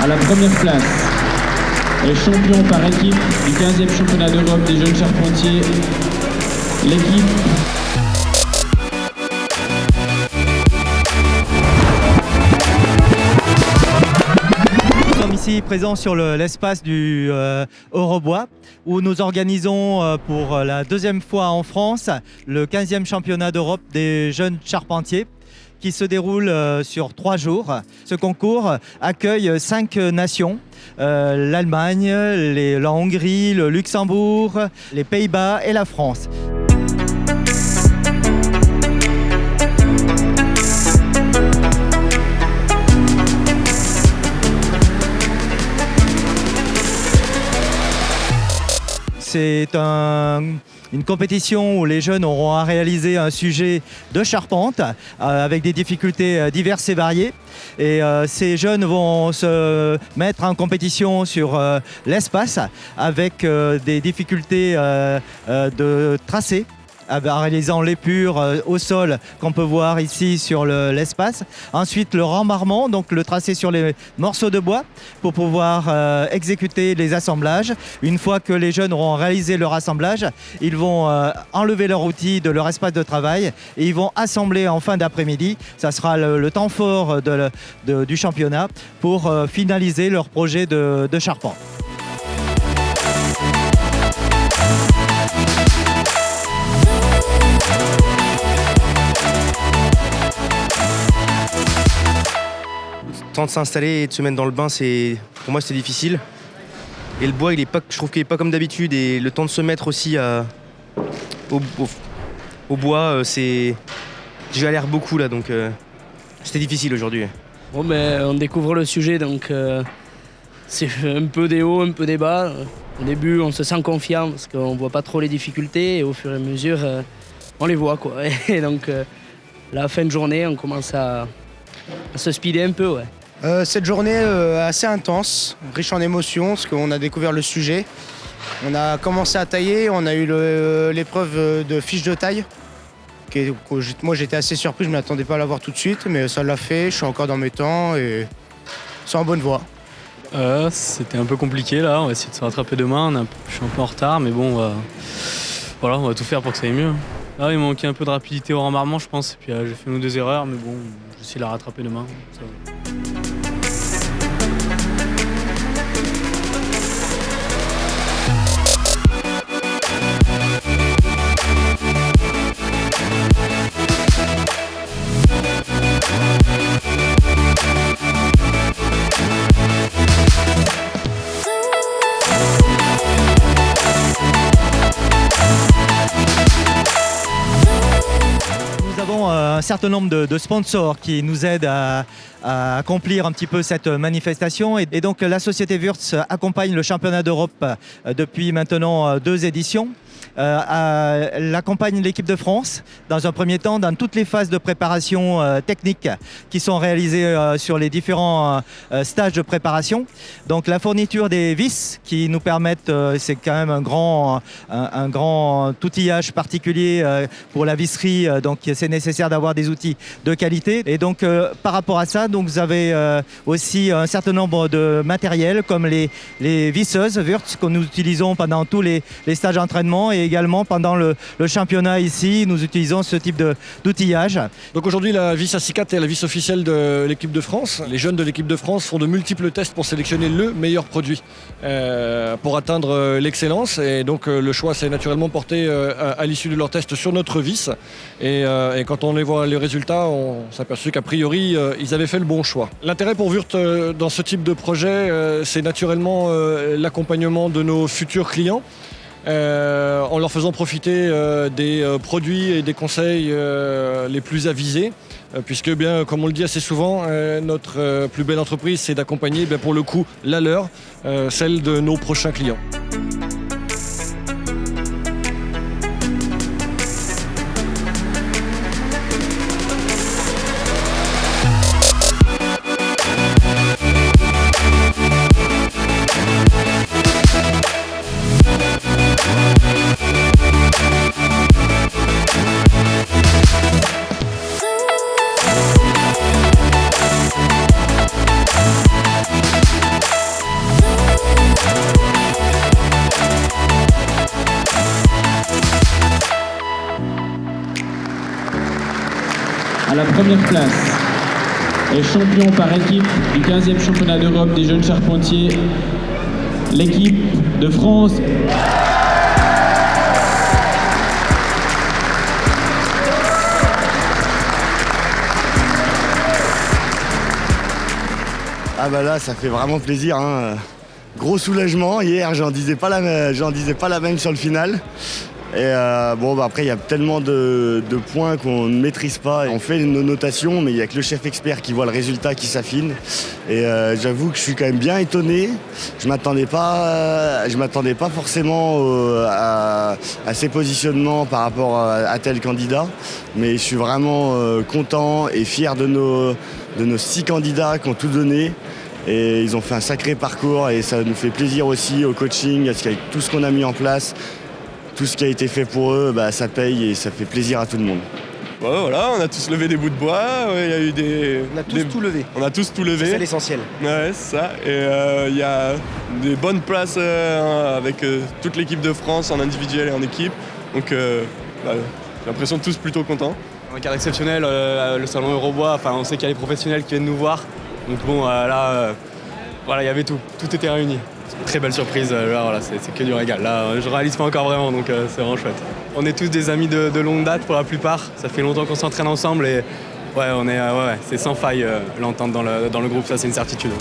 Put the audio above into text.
À la première place, et champion par équipe du 15e championnat d'Europe des jeunes charpentiers, l'équipe Nous sommes ici présents sur l'espace du Eurobois où nous organisons pour la deuxième fois en France le 15e championnat d'Europe des jeunes charpentiers qui se déroule sur 3 jours. Ce concours accueille 5 nations, l'Allemagne, la Hongrie, le Luxembourg, les Pays-Bas et la France. C'est une compétition où les jeunes auront à réaliser un sujet de charpente avec des difficultés diverses et variées. Et ces jeunes vont se mettre en compétition sur l'espace avec des difficultés de tracé, en réalisant l'épure au sol qu'on peut voir ici sur l'espace. Ensuite, le rembarrement, donc le tracé sur les morceaux de bois pour pouvoir exécuter les assemblages. Une fois que les jeunes auront réalisé leur assemblage, ils vont enlever leur outil de leur espace de travail et ils vont assembler en fin d'après-midi. Ça sera le temps fort du championnat pour finaliser leur projet de charpente. Le temps de s'installer et de se mettre dans le bain, pour moi c'était difficile. Et le bois, je trouve qu'il n'est pas comme d'habitude. Et le temps de se mettre aussi au bois, je galère beaucoup là, donc c'était difficile aujourd'hui. Bon, on découvre le sujet, donc c'est un peu des hauts, un peu des bas. Au début, on se sent confiant parce qu'on ne voit pas trop les difficultés et au fur et à mesure, on les voit, quoi. Et donc, la fin de journée, on commence à se speeder un peu, ouais. Cette journée assez intense, riche en émotions, parce qu'on a découvert le sujet. On a commencé à tailler, on a eu l'épreuve de fiche de taille. Moi j'étais assez surpris, je ne m'attendais pas à l'avoir tout de suite, mais ça l'a fait, je suis encore dans mes temps et c'est en bonne voie. C'était un peu compliqué là, on va essayer de se rattraper demain, je suis un peu en retard, mais bon, on va tout faire pour que ça aille mieux. Là, il manquait un peu de rapidité au rembarrement, je pense, et puis j'ai fait 1 ou 2 erreurs, mais bon, je vais essayer de la rattraper demain. Ça va. Un certain nombre de sponsors qui nous aident à accomplir un petit peu cette manifestation. Et donc la société Wurtz accompagne le championnat d'Europe depuis maintenant 2 éditions. Elle accompagne l'équipe de France dans un premier temps dans toutes les phases de préparation technique qui sont réalisées sur les différents stages de préparation. Donc la fourniture des vis qui nous permettent, c'est quand même un grand outillage particulier pour la visserie, donc c'est nécessaire d'avoir des outils de qualité. Et donc par rapport à ça, donc, vous avez aussi un certain nombre de matériels comme les visseuses Wurtz que nous utilisons pendant tous les stages d'entraînement et également pendant le championnat ici, nous utilisons ce type d'outillage. Donc aujourd'hui, la vis A4 est la vis officielle de l'équipe de France. Les jeunes de l'équipe de France font de multiples tests pour sélectionner le meilleur produit pour atteindre l'excellence. Et donc le choix s'est naturellement porté à l'issue de leurs tests sur notre vis. Et quand on les voit les résultats, on s'est aperçu qu'a priori, ils avaient fait le bon choix. L'intérêt pour Wurtz dans ce type de projet, c'est naturellement l'accompagnement de nos futurs clients. En leur faisant profiter des produits et des conseils les plus avisés, puisque bien, comme on le dit assez souvent, notre plus belle entreprise, c'est d'accompagner pour le coup la leur, celle de nos prochains clients. à la première place et champion par équipe du 15e championnat d'Europe des jeunes charpentiers, l'équipe de France. Ah bah là, ça fait vraiment plaisir, hein. Gros soulagement. Hier, j'en disais pas la même sur le final. Et bon, bah après, il y a tellement de points qu'on ne maîtrise pas. On fait nos notations, mais il n'y a que le chef expert qui voit le résultat qui s'affine. Et j'avoue que je suis quand même bien étonné. Je m'attendais pas forcément à ces positionnements par rapport à tel candidat. Mais je suis vraiment content et fier de nos 6 candidats qui ont tout donné. Et ils ont fait un sacré parcours et ça nous fait plaisir aussi au coaching, parce qu'avec tout ce qu'on a mis en place, tout ce qui a été fait pour eux, bah, ça paye et ça fait plaisir à tout le monde. Ouais, voilà, on a tous levé des bouts de bois, il y a eu des... On a tous tout levé. On a tous tout levé. C'est ça l'essentiel. Ouais, c'est ça. Et il y a des bonnes places avec toute l'équipe de France en individuel et en équipe. Donc j'ai l'impression de tous plutôt contents. Un cadre exceptionnel, le salon Eurobois, enfin, on sait qu'il y a les professionnels qui viennent nous voir. Donc bon, là, voilà, il y avait tout était réuni. Très belle surprise, là, voilà, c'est que du régal. Là, je réalise pas encore vraiment, donc c'est vraiment chouette. On est tous des amis de longue date pour la plupart. Ça fait longtemps qu'on s'entraîne ensemble et ouais, c'est sans faille l'entente dans le groupe, ça c'est une certitude.